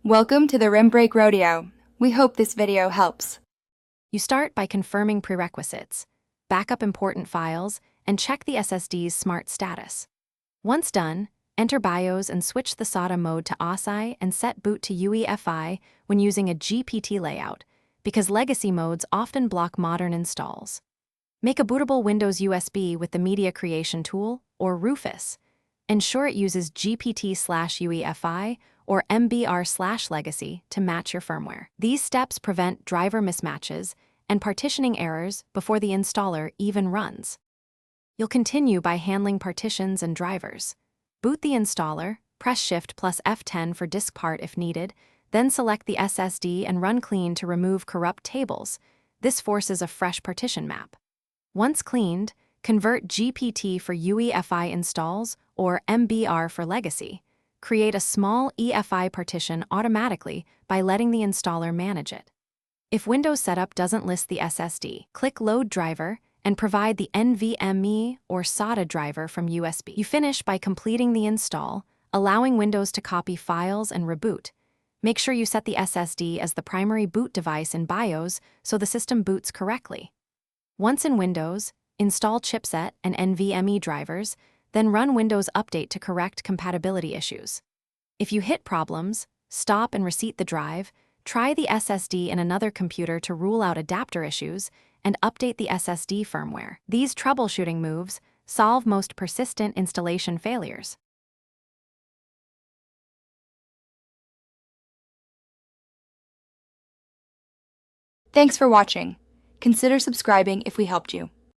Welcome to the Rim Break Rodeo. We hope this video helps. You start by confirming prerequisites, back up important files, and check the SSD's smart status. Once done, enter BIOS and switch the SATA mode to ASI and set boot to UEFI when using a GPT layout, because legacy modes often block modern installs. Make a bootable Windows USB with the Media Creation Tool, or Rufus. Ensure it uses GPT/UEFI or MBR/legacy to match your firmware. These steps prevent driver mismatches and partitioning errors before the installer even runs. You'll continue by handling partitions and drivers. Boot the installer, press Shift plus F10 for disk part if needed, then select the SSD and run clean to remove corrupt tables. This forces a fresh partition map. Once cleaned, convert GPT for UEFI installs or MBR for legacy. Create a small EFI partition automatically by letting the installer manage it. If Windows Setup doesn't list the SSD, click Load Driver and provide the NVMe or SATA driver from USB. You finish by completing the install, allowing Windows to copy files and reboot. Make sure you set the SSD as the primary boot device in BIOS so the system boots correctly. Once in Windows, install chipset and NVMe drivers, then run Windows Update to correct compatibility issues. If you hit problems, stop and reset the drive, try the SSD in another computer to rule out adapter issues, and update the SSD firmware. These troubleshooting moves solve most persistent installation failures. Thanks for watching. Consider subscribing if we helped you.